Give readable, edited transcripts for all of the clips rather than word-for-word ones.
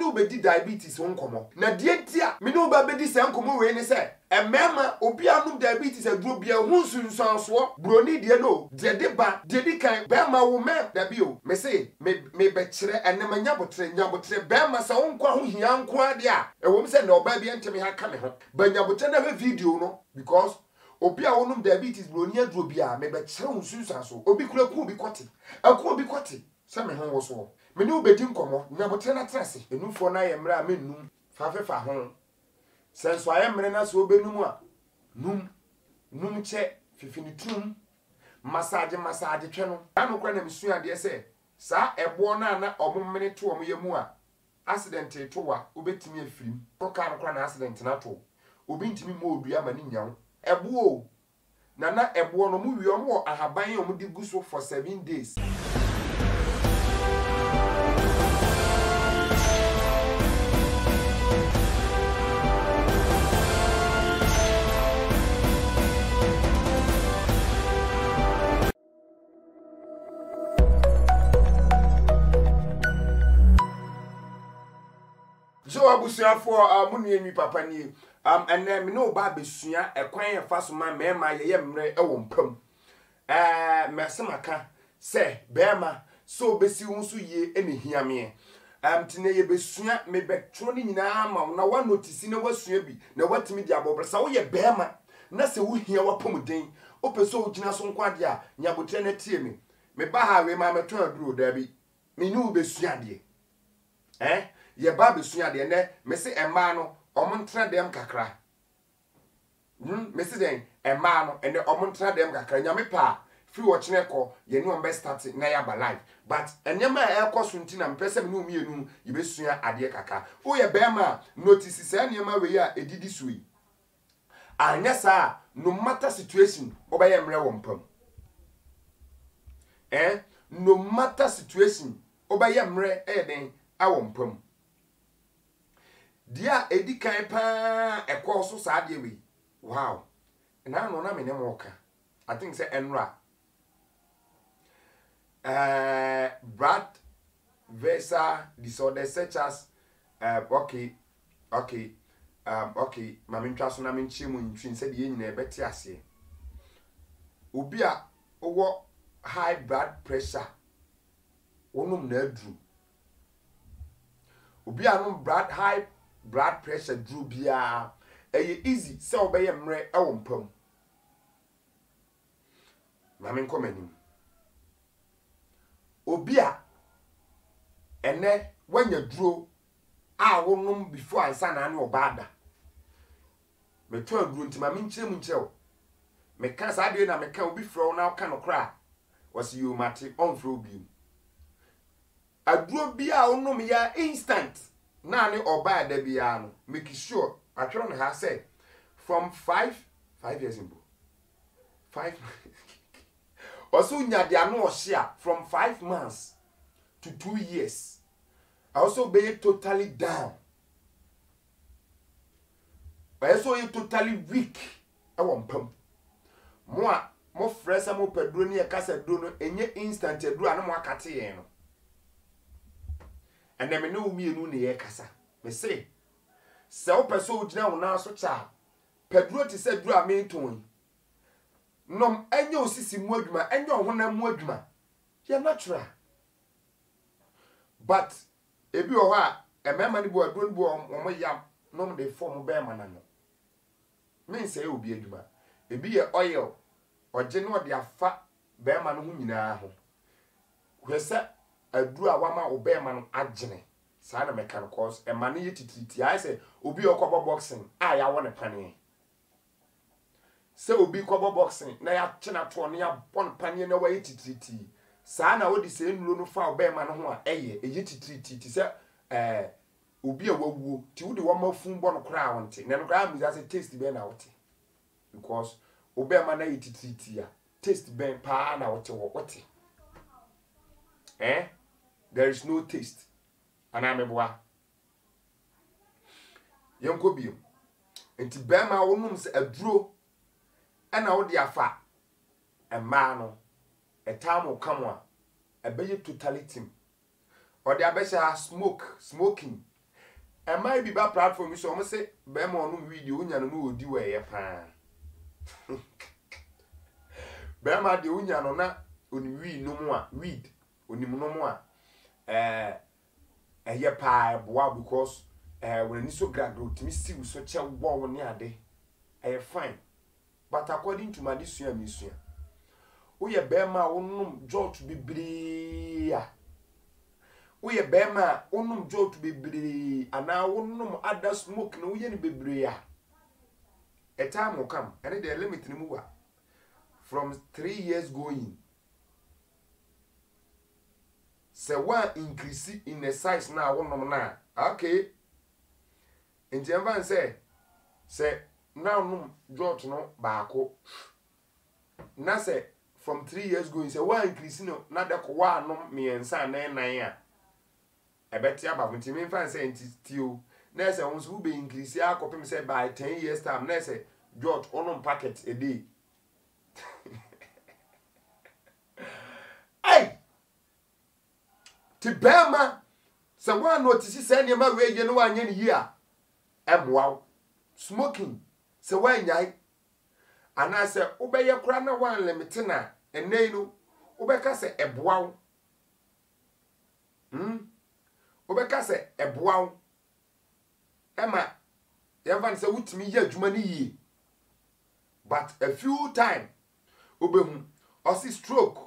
no be di diabetes won komo na die dia me no ba be di se nkomo we ni se emema obi anum diabetes aduro bia hu sunsanso broni die no de ba de di kan be ma wo me da bi o me say me be kire enema nyabotre be ma sa won kwa ho hia nko ade a ewom se na oba bia ntemi ha ka me ho ba nyabotre na be video no because obi a wonum diabetes broni aduro bia me be kire hu sunsanso obi kura ku obi kwoti aku obi kwoti se me ho wo so me ni obedi nkomo nyabotre na trase enufo na ye mra me num fa ho senso aye mre na so obenum a num che fifini tum massage twe no anu kwa na misu ade se sa ebo na omumene to omyemu a accident to wa obetimi afirim to ka no na accident na to obi ntimi mo odua ma ni nyawo ebo o na ebo no mu wi omo ahaban omo di guso for 7 days. So abusua for munyenwi papa ni ene me no ba besua ekwan ye faso ma mema ye mre e wo mpam mesemaka se bema so besi wonso ye ene hiame tine ye besua me betro ni nyina ma na wa notice na wasua bi na watimi di abobresa wo ye bema na se wo hia wapom den opeso ogina so nkwade a nyabotre na tie me ba ha we ma meto aduro da bi me nu besua de ye ba besua de ne me se ema no omontra dem kakra me se den ema no ene omontra dem kakra nyame pa free watch neko ye no be start na ya ba live but enyema e koso nti na mpese me no mienu ye besua ade kakra o ye be ma notice se enyema we ya edidi sui anya sa no matter situation obaye mre wo mpam no matter situation obaye mre den awo mpam dia edikan pa ekọ so sa de we wow na no na me ne moka I think say enra blood vessel disorder such as okay mama ntwa so na me nchie mu ntwin se de nyina ebeti ase obi a owo high blood pressure wonum na adru obi a no high blood pressure drew bia easy se obeye mre ewo mpam na me nkomanim obi a ene wanya duro a wonum before ansa na ane obada me to aduro ntima me nkyerem nkyereo me ka sa de na me ka obi fro na ka no kra was you mate on fro bi aduro bia wonum ya instant na ne oba da bia no make sure atwero no ha say from 5 years ago 5 also nya dia no share from 5 months to 2 years also be totally down also you totally weak I want pam mo fresa mo pedro ni e kasa do no enye instant eduro anu mo akate yen no and them no mienu ne ye kasa me say se o person ogina wo na so cha pedro ti se duro amenton nom enye osisi mu adwuma enye ohona mu adwuma ye natural but ebi o ha emema ni bo aduro ni bo o mo yam nom de form be ma na no me say obi adwuma ebi ye oil oje no de afa be ma no hu nyina ho hwese adura wama obema no agene saa na meka no cause e mane ye tititi I say obi okobo boxing ya wona pane se obi kobo boxing na ya chena to ne ya bon pane na wa ye tititi saa na odi se nuro no fa obema no ho a eye tititi se obi a wawuo ti wodi wo mafun bo no kra wonte ne no kra mu say taste be na wote because obema na ye tititi ya taste ben pa na wote wote there is no taste anameboa yenko biom enti bema wonum se aduro ana wo de afa ema no etamo kamo a ebeye totally team or de abesha smoking Am I be back platform so almost say bema on video unya no odi we ye pa. Bema de unya no na oni no mo a weed onim no mo a ye pa boa because when ni so grado timi siw so che wo wo ne ade fine. But according to my disua misua we ye bema onum George bibiri a we bema onum George bibiri ana onum other smoke no we ni bibiri a time will come and the limit ni mu from 3 years going say one increase in the size now onum na okay in Japan say now no George no baako na say from 3 years going say one increase no na de ko wa no miensa na nan a ebeti abavunti me fan say ntio na say won so be increase akopem say by 10 years time na say George onom packet a day hey ti bema say one notice say ne ma we je no anye ne yi a emwa smoking say when nyai ana say obeye kura na wan limit na enei no obeka say eboaw obeka say eboaw ema yevan say wutimi ye adwuma ni yi but a few time obehu or see stroke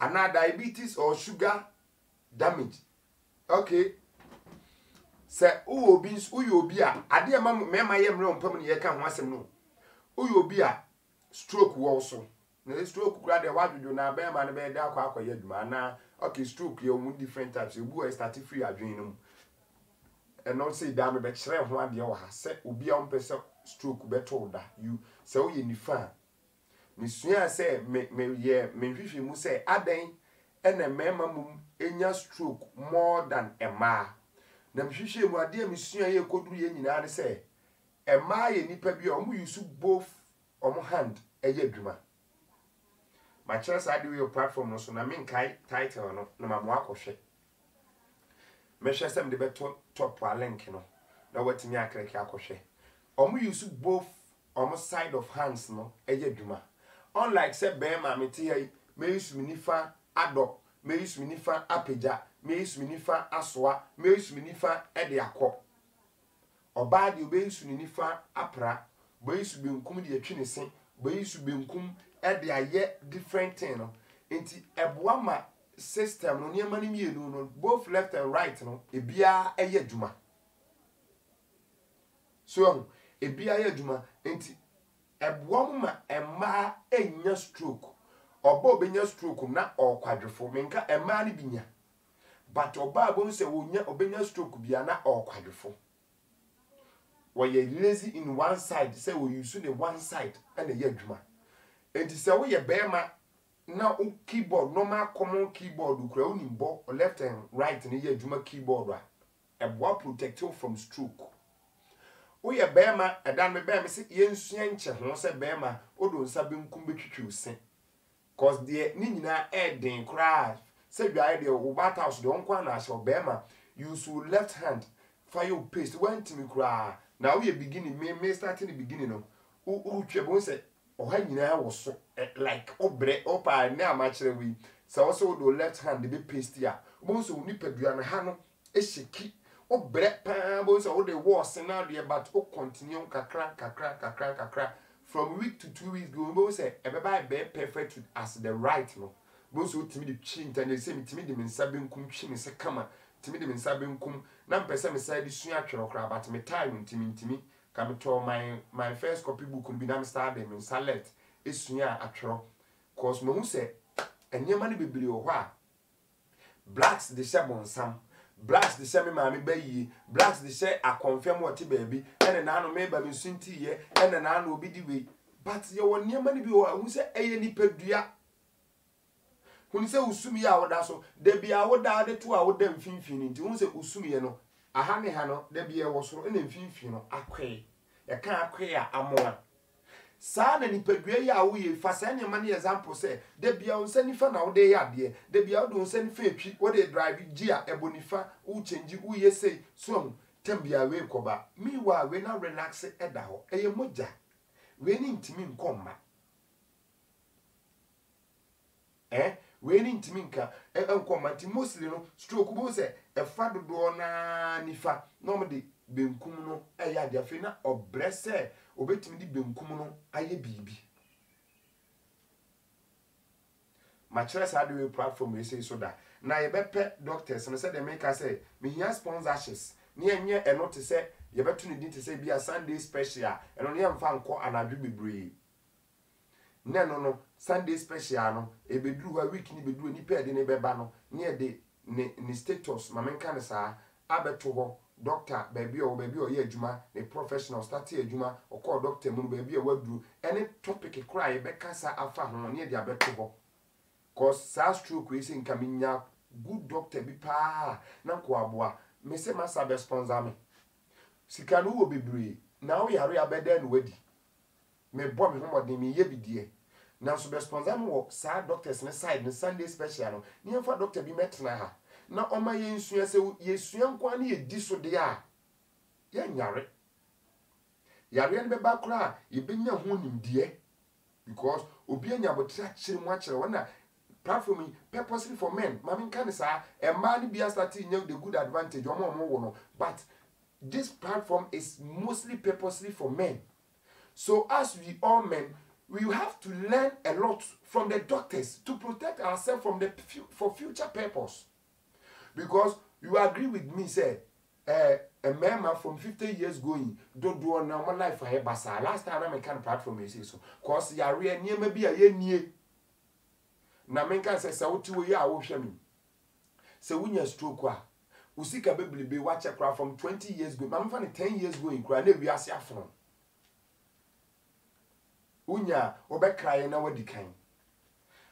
ana diabetes or sugar damage okay say obi a ade ma mema ye mre ompam ne ye ka ho asem no obi a stroke wo so na stroke kura de wadwodo na be ma ne be da akwa ye adwuma na okay stroke ye mu different types ebu e start free adwen no and not say da me be kire ho ade wo ha say obi a ompese stroke beto da you say o ye ni fa me sua say me hwehwe mu say adan ene mema mum enya stroke more than a ma na mhwehwe mu ade mesua ye koduru ye nyina ne say e ma ye nipa bi o mu use both omo hand eye adwuma ma chere sa de we platform no so na men kai title no na ma mo akohwe me hwe sem de beto top a link no na watimi akreke akohwe omo use both omo side of hands no eye adwuma unlike say be ma meti here me use mi nifa ado me use mi nifa apeja me use mi nifa asoa me use mi nifa ede akọ oba de obe use ni nifa apra bo use benkum de atwi ne se bo use benkum ede aye different thing no enti eboa ma system no niam ani mienu no both left and right no ebia eye adwuma so ebia eye adwuma enti eboa ma emma enya stroke oba obenya stroke na okwadwefo menka emma ni binya but oba bo se wonya obenya stroke bia na okwadwefo we lazy in one side say we use the one side and ye adwuma enti say we ye bema na o keyboard normal common keyboard ukura onimbo left and right na ye adwuma keyboard a eboa protect you from stroke we ye bema edan me bema say ye nsua nche ho say bema odo nsa benkum betwitwi sen cause the ni nyina den kra say dwa de o bata house de onkwa na asho bema use left hand fire paste when timi kra now we beginning me starting the beginning no u twebo say o ha nyina wo so like obre opa na amachere we say also do left hand be paste ya bo so ni padua na ha no e sheki obre pa bo so the war scenario but o continue kakra from week to 2 weeks go bo say everybody be perfect as the right no bo so timi the chin and they say me timi the mensa benkum twi me se kama timi de mensa benkum na mpese me side sua atwero kra but me time ntimi ka me to my first copy book bi na me start dem mensa left esua atwero cause me hu se enyema ne bebere wo ho a blacks de shabon sam blacks de shame ma me bayi blacks de share a confirm what baby ene na no me ba me sunti ye ene na no obi di we but ye won nyema ne bi wo hu se eye ni padua hun se usumi ya woda so de bia woda de to a woda mfinfini nti hun se usumi ye no aha ne ha no de bia wo soro na mfinfini no akwe ye ka akwe ya amoa saa na nipadua ya wo ye fa saa ne ma ne example say da bia wo nsa nifa na wo de ya de da bia wo nsa nifa etwi wo de drive gia ebonifa wo change wo ye say so tambia we koba mi wa we na relax eda ho eye moja we ni ntimi nkomma we ni ntimi nka nkomma ti mostly no stroke bo say e fa dodo na nifa no me de benkum no eya de afi na obrese obetimi di benkum no aye bibi ma chere sa de platform we say so da na ye bepe doctors no say dem make say me here sponsorships ni enye eno te say ye beto ni din te say bia Sunday special eno ne mfa nko anadwo bebre ne no Sunday special no e beduru ha week ni beduru ni pe de ne beba no ne de ni status ma menka ne sa abeto ho doctor baby o ye adwuma ne professional start adwuma o call doctor mu baby o waduru any topic cry be kasa afa ho ne de abeto ho cause sa stroke we say nka minya good doctor bi pa na ko aboa me se masa be sponsor me sika no wo bebre na wo yare abeda no wadi me bo me homodin me ye bidie na so be sponsor me wo sa doctors ne side ne Sunday special no ni fa doctor bi metna ha na oma ye nsua se ye sua nkwa na ye di so de a ye nyare yare ne be ba kra ye benya ho nimdie because obi anya botra kire mu akire wona platform purposely for men mami kan say a man be starting the good advantage omo but this platform is mostly purposely for men. So as we all men, we have to learn a lot from the doctors to protect ourselves from the for future purpose. Because you agree with me, say, a man from 50 years going, don't do a normal life for her basa. Last time I kind of platform is so. Cause you are real near maybe a year near. Na menka say sa wuti wo ya wo hwe me. Se wunya stroke a, usika bebele be watch a from 20 years ago. Mam fa 10 years ago in kra na wi ase afon. Unya obekra na wadi kan.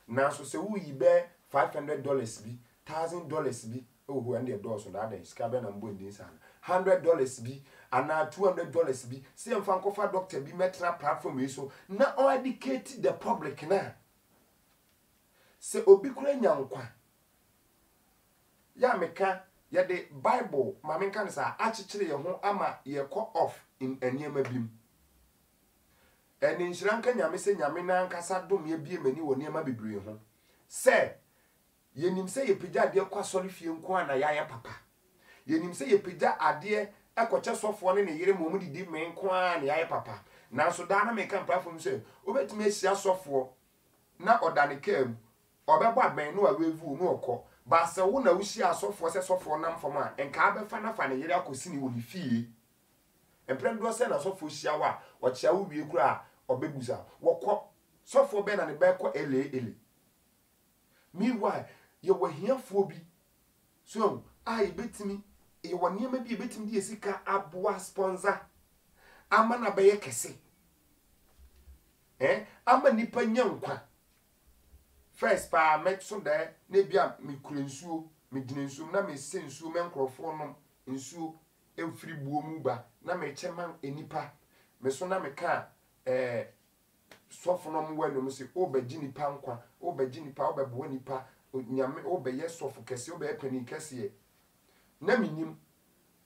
Na so se wo yi be $500 bi, $1,000 bi. Oh, who and the doors on that day, scabbing and bonding san. $100 bi, and now $200 bi. See, I'm Francofa doctor be metra platform so. Now, educate the public now. Se obi kura nyankwa ya meka ya de Bible ma menka ne sa achichere ye ho ama ye ko off in eniema bim eni nshranka nyame se nyame na nkasa dom ye bie mani wo niema bebre ho se yenim se ye pija de kwa sori fie nko na ya papa yenim se ye pija ade ekoche sofo ne yire momu didi men nko na ya papa na so da na meka platform se obetime ehia sofo na odane kam obebo aben no awevu no okọ ba se wo na wusi asofo se sofo nam fom a enka abefa na fa ne yere akosi ni wo ni fie emprendo se na sofo hia wa o chia wo wie kura obebuza wokọ sofo be na ne be ko ele meanwhile ye wo hiafo bi so ai betimi ye wo niam bi betimi di esika aboa sponsor ama na be ye kese ama nipa nyankwa first pa met so there na bia me kurensuo me ginensuo na me sensuo me nkrofo no nsuo emfiri buo mu ba na me chema enipa me so na me ka sofo no mo wanu mo se obaji nipa nkwa obaji nipa obebo nipa nyame obeye sofo kese obeye pani kese na minim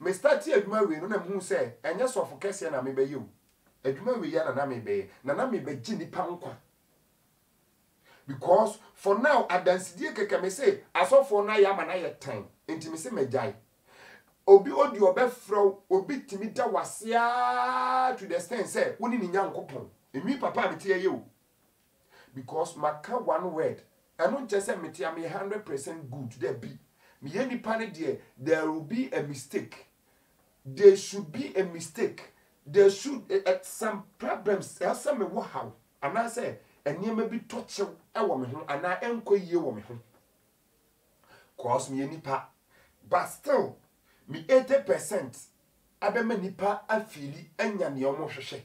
me start adwuma we no na hu se enye sofo kese na me beye o adwuma we ya na me beye na me beji nipa nkwa. Because for now, adansidie keke me say asofo na ya ma na ye time enti me say medjai obi odi obefro obi timi da wasea to the extent say woni ni nyankopon emi papa me tie ye o because maka one word eno nche say me tie me 100% good there be me ye nipa ne de there will be a mistake, there should be a mistake, there should some problems asa me wo how and I say eniema bi toche ewo me ho ana enkoyie wo me ho cause me nipa but still me 80% abema nipa afili anya ne omo hwehwe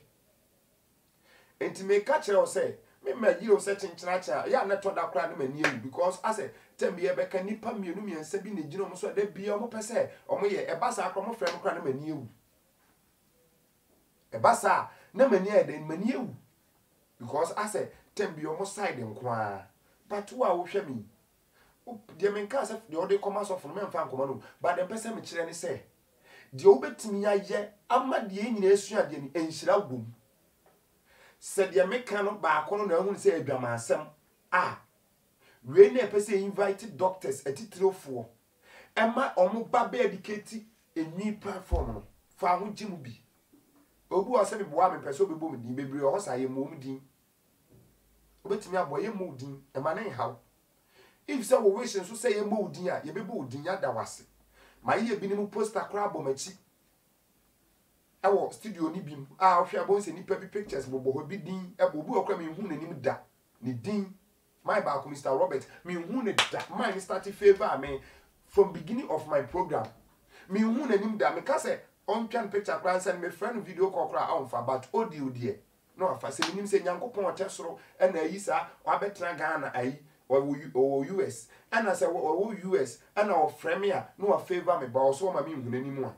enti me ka kire o say me ma yi o say chinchina cha ya na to da kra na mani ewu because I say tem ye beka nipa mienu miensa bi na gina omo so da bia omo pese omo ye eba sa akro mo frem kra na mani ewu eba sa na mani e den mani ewu because I say tembi almost side nkwa but wa wo hwe me de men ka say de ode commerce of men fa nkoma no but the person me kire ne say de obetimi aye ama de nyina esua de ni enhira gum se de me ka no ba ko no na hu say adwama asem we na person invite doctors atitrofo ema omo ba be educate enyi platform no fa ho jimu bi obu o se me boa me person obebo me din bebre o sa ye mo din obetimi aboye mo din e ma na how if say we wish so say ye mo din a ye bebo din ya da wase ma ye bi ni mu poster kra bomachi ewo studio ni bim ohwe abon se nipa bi pictures bobo ho bi din e bo obi okra me hu nanim da ni din my back Mr. Robert me hu ne da my started favor me from beginning of my program me hu nanim da me ka say on twan picture kra send me friend video call kra amfa but audio die no afa se nim se nyankopon otesoro e na yi sa wa betra Ghana ayi or US and I say or US and our premier no a favor me but also ma me hu nanim a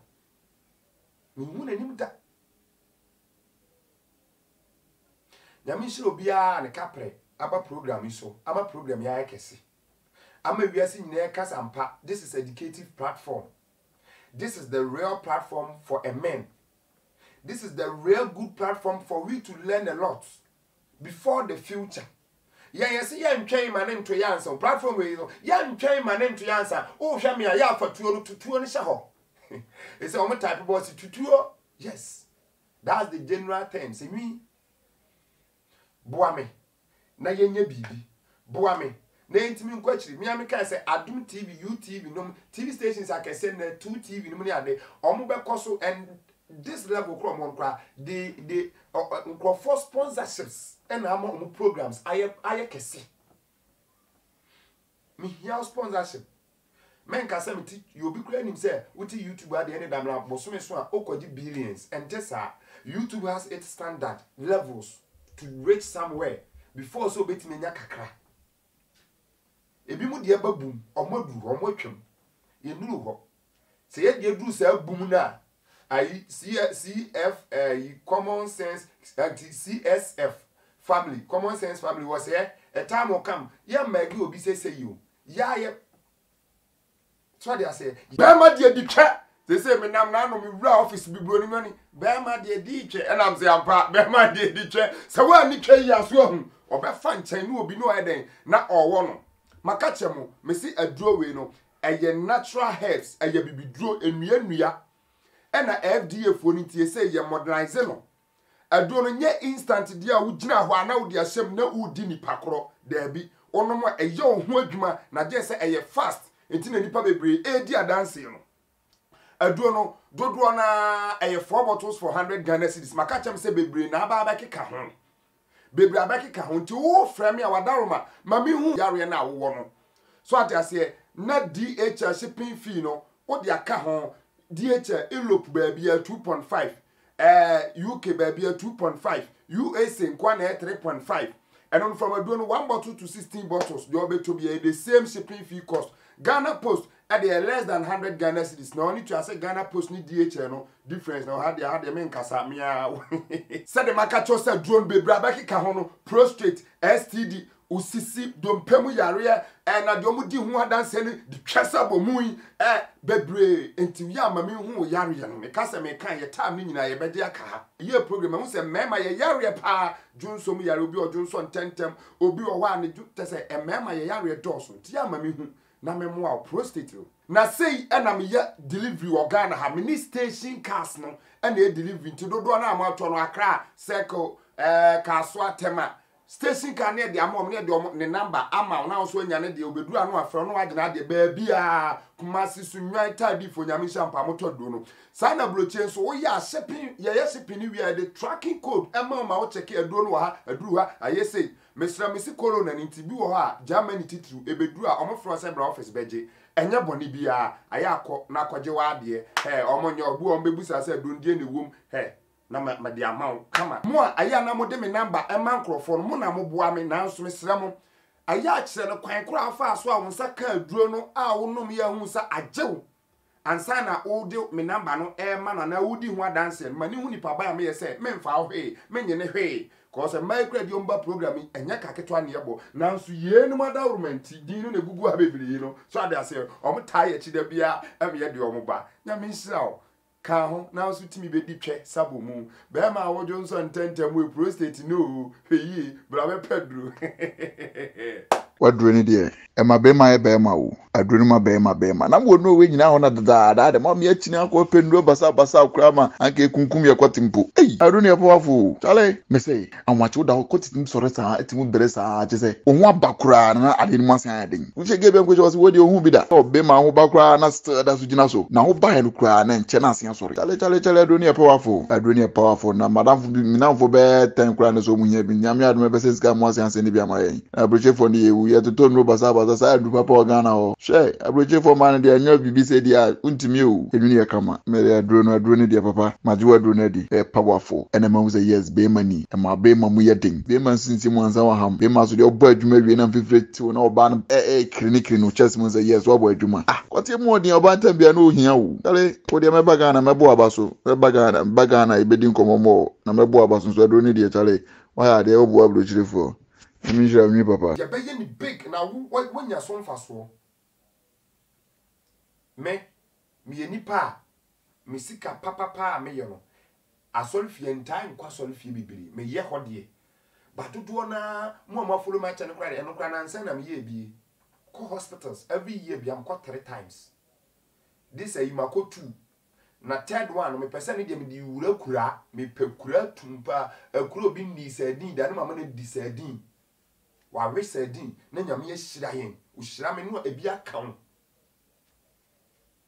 me hu nanim da nyame shiro bia ne kapre aba program iso ama program ya ekese ama wiase nyina kasa ampa. This is educative platform. This is the real platform for a man. This is the real good platform for we to learn a lot before the future. Yes, ntwen ma ne nto yansa platform we no ntwen ma ne nto yansa o hwa me ya fatuo no tutuo ne hye ho it's a type boss tutuo. Yes, that's the general term. Say me boa me na yenye bibi boa me na ntimi nkwachiri me ameka say Adum TV UTV no TV stations akese na 2 TV no ne ade omo be koso and this level from on cry the for sponsorships and omo programs aye kese me here sponsorship men ka say me you be clear him say with YouTube at the end of na bosome so a okoji billions and just YouTube has its standard levels to reach somewhere before so betimi nya kakra ebi mu de babum omadu omotwem ye nuru ho se ye de duru sa bum na ayi CF common sense CSF family common sense family was here a time will come ya magi obi say you ya ye so they say be ma de di twa they say me nam na no me wura office bibro ni mani be ma de di twa and am say ampa be ma de di twa se wa ni twa yi aso hu obefa nchan ni obi no eden na owo no maka chemo me si aduro we no eye natural herbs eye bibiduro enua ena FDA fo ni tie say ye modernize no aduro no nye instant dia wo gina ho ana wo dia hyem na udi nipa koro da bi ono mo eye ho adwuma na je say eye fast enti na nipa bebre edi adanse no aduro no dodo na eye 4 bottles for 100 Ghana cedis maka chem say bebre na aba keka ho bebre abakeka ho nti wo frame a wadaroma mami hu yare na wo no so atiase na DHL shipping fee no wo de aka ho DHL Europe baby 2.5 UK baby 2.5 USA nkwa na 3.5 and on from aduro no 1 bottle to 16 bottles the obeto be the same shipping fee cost. Ghana Post at the less than 100 Ghana cedis. Now only to say Ghana Post need DHL no difference. Now had the main kasa mia. Said the makacho said drone baby abaki kahono prostrate STD usisi dompemu yarea and adomu di hu adanse ni di twasa bomui bebre enti ya mami hu yarea no me kasa me kan ye time ni nyina ye bede aka ye program hu se mema ye yarea pa junso mu yare obi ojunso ntentem obi o wa ne te se mema ye yarea doso ti ya mami hu na memwa prostate na sei na me ya delivery organ ha mini station cars no na e delivery ti dodo na amato no Accra circle kaso atema station car ne de amom ne de ne number ama na so anya ne de obedu anu afro no wagena de ba bia Kumasi sunwan tadi fo nyame shampa moto do no sa na bloche so wo ya shipping ye shipping we the tracking code ema ma wo check edo no ha aduru ha ayese mesra mesi corona nti bi wo ha Germany titru ebedu a omofro sebra office beje enye boni bia ayakọ na akọje wa ade omonye obu ombebusa se do ndie ne wom na ma de amaw kama mo aya na mo de me number ema microphone mo na mo boa me na nso mesra mo aya kire no kwan kura afa so a wonsa ka aduro no a wonom ya hu sa ajew ansa na odi me number no ema na wudi hu adanse ma ni hu nipa ba me ye se memfa ho menye ne hwe cause a micro diomba programming enya kaketwa ne yebo nanso ye no madawrement din no negugu ha bebiri no so ade ase omo taye chi da bia em ye de omo ba nya me nhira o ka ho nanso timi be di twe sabo mu be ma wojo nso ntentem we prostate no heyi bra be pedro waduro ni de e ma be ma wo aduro ma be ma na wo no we nyina ho na dada de ma me akini akọ penduro basa okura ma anka ekunkum ye kwatimpo aduro ni epoafo chale me say anwache da kwatim sore sa etimu bere sa je ohun abakura na ade ni masan aden wo chege be nko wo de ohun bi da o be ma ho bakura na da su jina so na ho ba he no kura na nche na asen sore chale aduro ni epoafo na madam fu mi na fu be ten kura na so munya bi nyame adum be se sika mo asen ni bi amaye abroche fo ni ewu ye to no basa sa du papa ogana ho she abroche for man de anya bibi se dia untimi o eduni ya kama mere aduro ni dia papa majuwa aduro na di powerful ena ma say yes be mani e ma be ma mu yedin be man sinsi mu anza wa ham be ma so de obo adwuma wie na fifreti na oba no krini no chess mu say yes obo adwuma kote mu odin oba ntam bia na ohia wo dale wo de meba gana mebo abaso meba gana ibedi nkomomo na mebo abaso so aduro ni dia chale wa ya de obo abrochire fo Emisha mi papa. Ya be ye ni big na when ya so mfaso. Me nipa me sika papa me ye no. Asolfie ntan kwa solfie bibiri. Me ye hodie. Batudo na mo amafolo ma chane kwa eno kwa na nsa na me ye bie. Ko hospitals every year bi am kwa 3 times. This a imako 2. Na third one me pese ne de me di wura kura me pekura tumpa akuro bi ni sadin da na mama na di sadin. Wa we sadin na nyame ye hira yen o hira me no ebi aka ho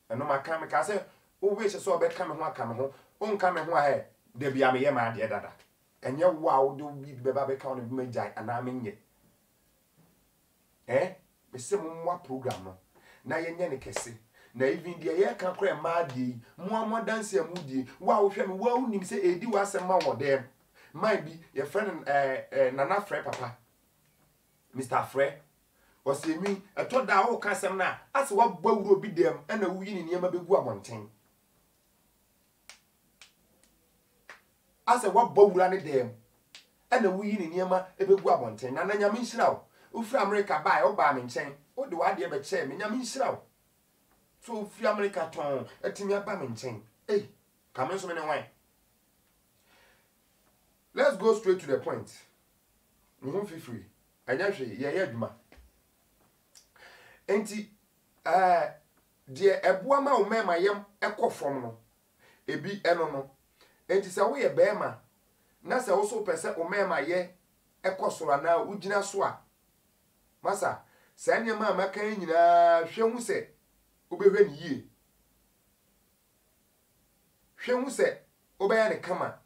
eno maka me ka se o we so be ka me ho aka me ho o nka me ho a he de bia me ye ma de dada enye wa o de bi be ba be ka no bi ma jai ana me nye me se mo program no na ye nye ne kese na even de ye ka kra ma de mo dance am di wa wo hwe me wa unim se edi wa asem ma wo dem mai bi ye friend nana friend papa Mr. Fred was a me a told that whole castle now. As what boy will be them and a win in Yama Begu mountain. As a what boy will them and a win in Yama Begu mountain. And then Yamin Shroud, who from America buy or barming chain. What do I ever chair me? Yamin Shroud. So, free America tongue, a timia barming chain. Hey, come on, so many wine. Let's go straight to the point. You won't feel free. Anyahwe ye adwuma enti de eboa ma wo mema yem ekofom no ebi eno no enti se wo ye beema na se wo so pese wo mema ye ekosoro na ugina so a masa se anya ma maka nyina hwe hu se obehwe ni yie hwe hu se obeya ne kama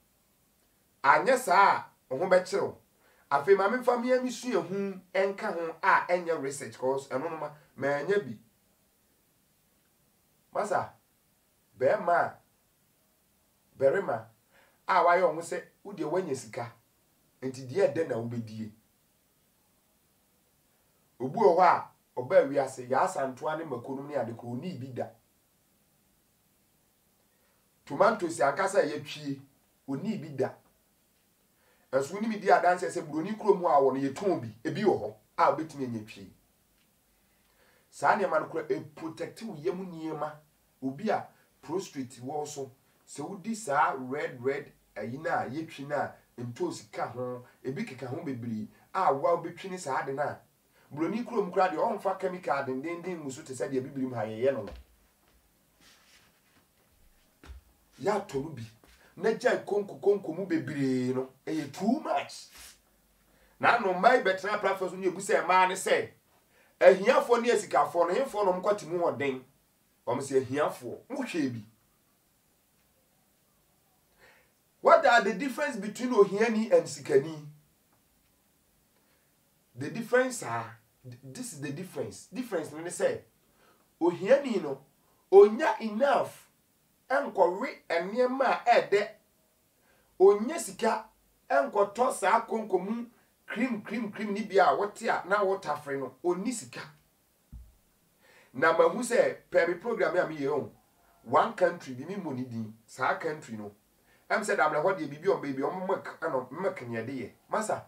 anya saa wo be kiro afi ma me famia mi su ehu enka ho a enye research cause eno no ma anya bi masa berema a wa yo ho se wo de wanya sika enti de ede na wo bedie obu o ho a oba wi ase ya asantoa ne makonum ne ade ko ni bi da tomatoes ankasa ye twie oni bi da asu ni mi di adanse se broni kromu a wo no ye ton bi ebi wo ho a obetimi anya twie saa ne ma no kro protect wo yam niema obi a prostrate wo so se wodi saa red ayina ye twi na ntosi ka ho ebi keka ho bebiri a wa obetwi ni saa de na broni kromu kra de on fa chemical den musu te se de bibirim ha ye no ya tonu bi na jai konko mu bebiri no e too much na no mai betra platform so ni ebu se ma ne se ahiafo ne asikafo no hemfo no mkwati mu hoden o se ahiafo mu hwe bi. What are the difference between ohiani and sikani? The difference are this is the difference when they say ohiani no onya enough enkɔwe eniema ede onye sika enkɔtɔ saa konkomu cream ni bia wote a na water free no oni sika na mahu se per program ya me ye on one country bi mi money din saa country no am said am na what dey bibi on baby on mek nya dey masa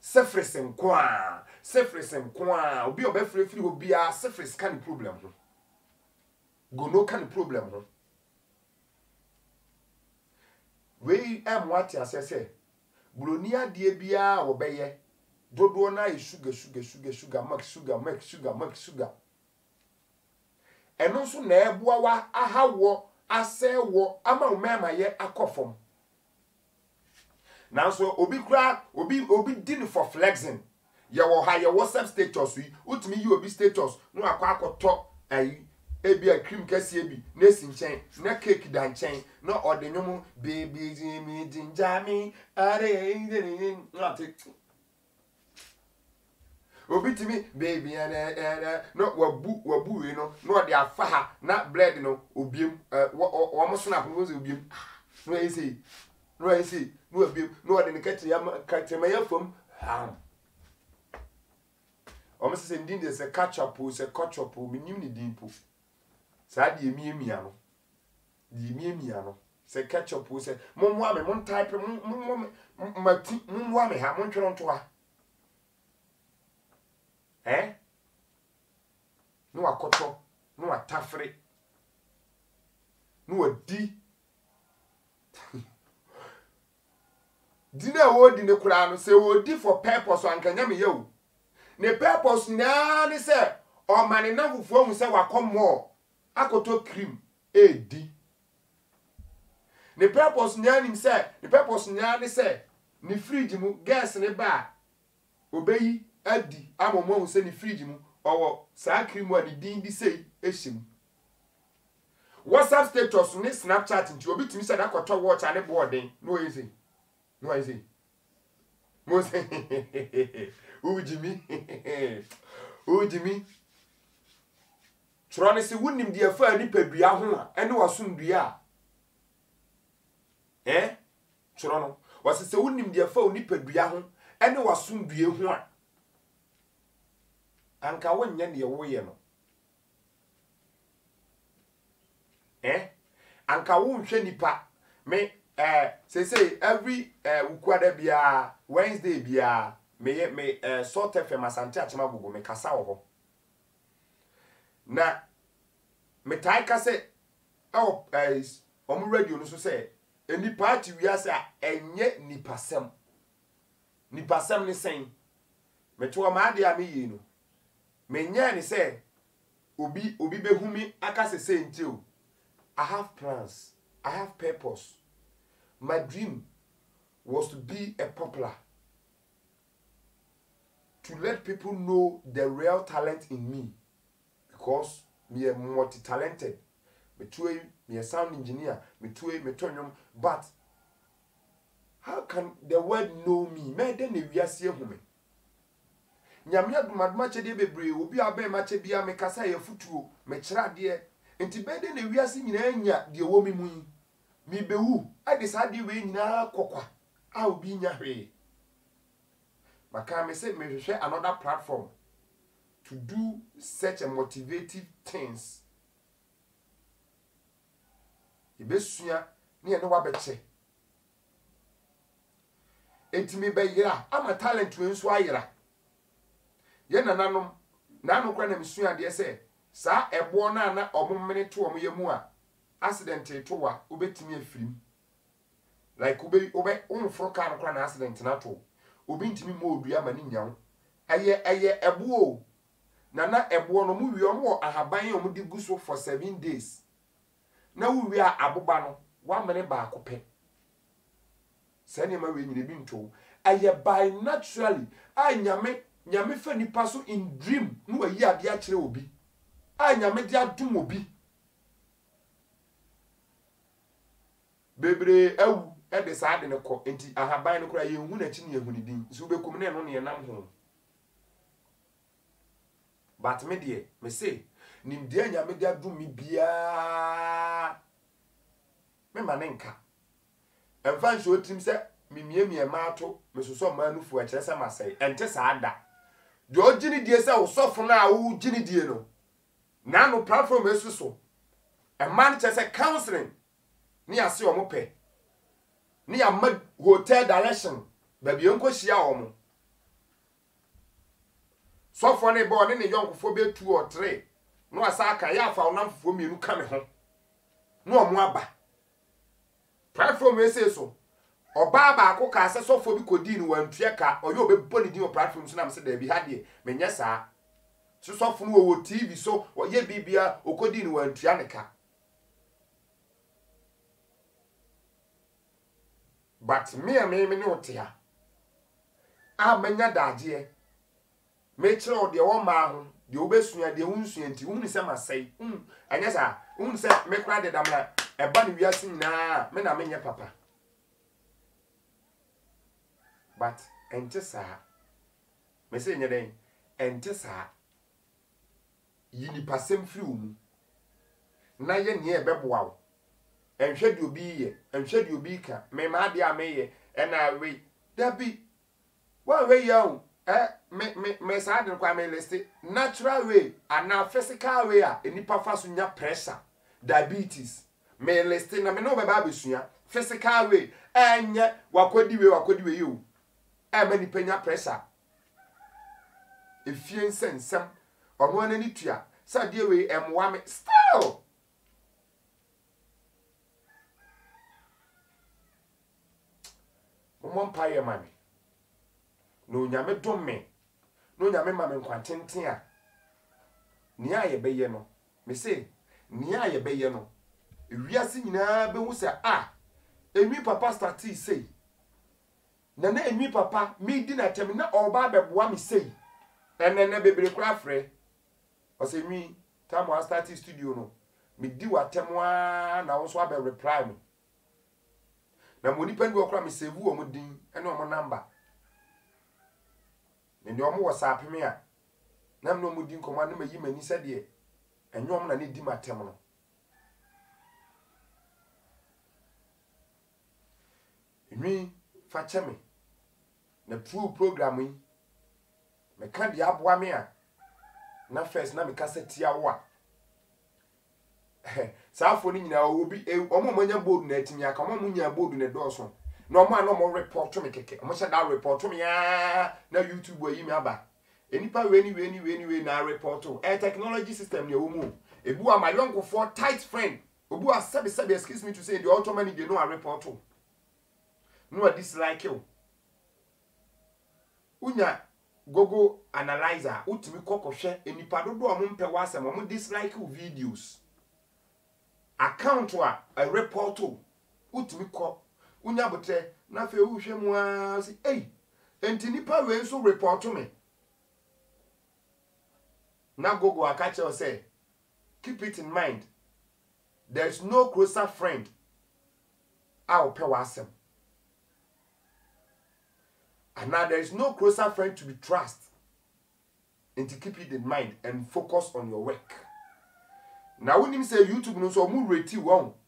sefres nkwa obi obefre firi obi a sefres kan problem ho go no kan problem ho we am what asese broni ade bia wo beye dodo na sugar sugar eno so na eboa wa ahawo asewo ama umema ye akofom now so obi din for flexing ye wo ha ye WhatsApp status wi utimi yi obi status no akoto ayi ebi a cream kase ebi na sinchen na cake dan chen na odenwom baby jimmy jinjami are not obi timi baby no wabu we no de afa ha na bread no obiem wo mo snap no ze obiem no ese no obiem no de katema ya fam o mo se ndin de se catch up minim ni din po sa de emiemia no se catch up se mo ame mo type mo mati mo ame ha mo ntwero nto ha no akoto no atafre no adi dina wo di ne kura no se wo di for purpose ankanya me yewu ne purpose na ne se o mane na fufuo mu se wakomo akoto cream edi ne purpose na nim se ne purpose na ne se ni fridge mu gas ne ba obeyi adi amomo hu se ni fridge mu owo sa cream wa di din di sei ehim WhatsApp status ni Snapchat nti obi timi se da kwato watch ane boarding no easy mo se ujimi trone se wunim dia fa ni padua ho a ene wasum dua trono wase se wunim dia fa ni padua ho ene wasum dua ho a anka wonye ne woye no anka wonhwe nipa me say every ukwada bia Wednesday bia me sort FM asante achema bugo me kasa wo ho na me tai kase omu radio no so say eni party wi ase enye nipasem ni sen me to ma ade a me yi no me nya ni say obi behumi akase say nti I have plans, I have purpose. My dream was to be a popular, to let people know the real talent in me, because me a multi-talented. Me a sound engineer, me tonyum, but how can the world know me? Me den e wiase hu me. Nyame adumaduma chede bebre obi abe ma che bia me kasa ye futuo me kira de enti be den e wiase nyina anya de wo mi mu mi bewu ade sa de we nyina kokwa a obi nya hwe maka me say me hwehwe another platform to do such a motivative things ibesua ne ene wa beche enti me be yira ama talent we nso ayira ye nananom nanu kwa na misua de se sa ebo na omumene to omo yemu a accident to wa obetimi afirim like obe umfro kan kwa na accident na to obi ntimi mo odua mani nyawo eye ebo na ebo no mu wi omo ahaban omo di guso for 7 days na wi a aboba no wa mene ba akope sene ma we nyine bi nto eye by naturally nyame fa nipa so in dream no wa yi ade a kire obi nyame dia dum obi bebre awu e de sa de ne ko enti ahaban no kura ye hu na chi ne hu ni din so be kum ne no ne nam ho but me de me say nim dia nyame dia dum mi bia me manenka emfa nso tim se mimiemie ma ato me soso ma nufu a kire se masai ente sa ada jo gini die se wo sofo na wo gini die no na no platform esuso e man che se counseling ni ase o mo pe ni ya mad hotel direction baby enko hia omo so for ne bo ne yonkofo be 2 or 3 no asaka ya fa onamfo mienu ka me ho no omo aba platform we say so oba ba ko ka se sofo bi kodi ni wantua ka oyo obebbo ni din o platform so na me se da bi ha de menye saa so sofo no wo TV so ye bibia okodi ni wantua ne ka but me ne otia a menya daje me kire o de wo ma ho de obesua de wonsua nti wo ni se masai anya sa wo se me kra de damla eba ni wiase nyina me na menye papa but ente saa me se nye den ente saa yini pasem firi omu na ye ne ebeboa wo enhwe de obi ye enhwe de obi ka me ma de ameye na we dabi wa we yo me saa de kwa me list natural way and physical way a enipa fa so nya pressure diabetes me list na me no be ba besua physical way enye wakodi we yo many penya pressure efie nsensem ono anani tua sa de we emwa me still mompa ye mami no nyame dom me no nyame ma me kwantenten a ni aye beye no me say ni aye beye no ewiase nyina be hu se emi papa start say na emi papa me di na tem na oba beboa me sei enene bebre kura frɛ o se mi time I start studio no me di watemwa na wo so abe reply me na mo nipa ndi okura me save wo mo din ene o mo number ne ndi o mo WhatsApp me a na me no mo din koma na mayi mani sɛ de enyom na ne di matem no emi fa cheme na true program yi me kan dia aboa me a na first na me ka setia wo a saafo ni nyina obi omo manya board na atimi aka omo nya board na doso na omo ana omo report me keke omo sha da report me ya na YouTube ayi me aba enipa we na report technology system ne omu ebu ama yonko for tight friend obu a sabe excuse me to say the automatic they know a report no a dislike you unya Google analyzer utimi kokohwe enipa dodo omo mpe wasem omo dislike videos account a report utimi ko unya botre na fe uhwe mu a si enti nipa we so report me na Google akache o say keep it in mind there is no closer friend our pe wasem. And now there is no closer friend to be trust. And to keep it in mind and focus on your work. Now when you say YouTube no so mu rate you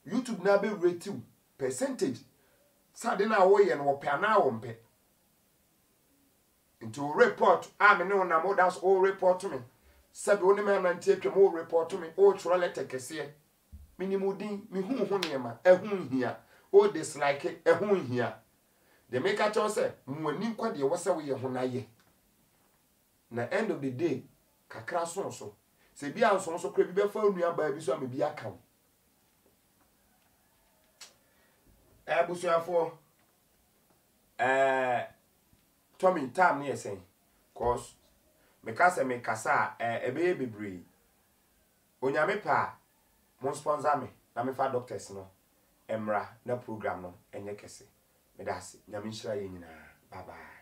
YouTube na be rate you percentage. Sa de na wo ye no pe na wo mpe. Into report me no na mo that's all report to me. Sabe woni me na ntie mo report to me o chro letter kese. Minimum din mi hu niema ehun hia. O dislike ehun hia. The maker chose say mwani kwa de wo se wo ye ho na ye. Na end of the day kakra so se bia nso so kra bi be fa nua ba bi so am bi aka. Abusuafo Tommy time ne yesen cause me kasa ebe bebre onyame pa mon sponsor me na me fa doctors no emra na program no enye kese me dasi nyame nshira ye nyina bye bye.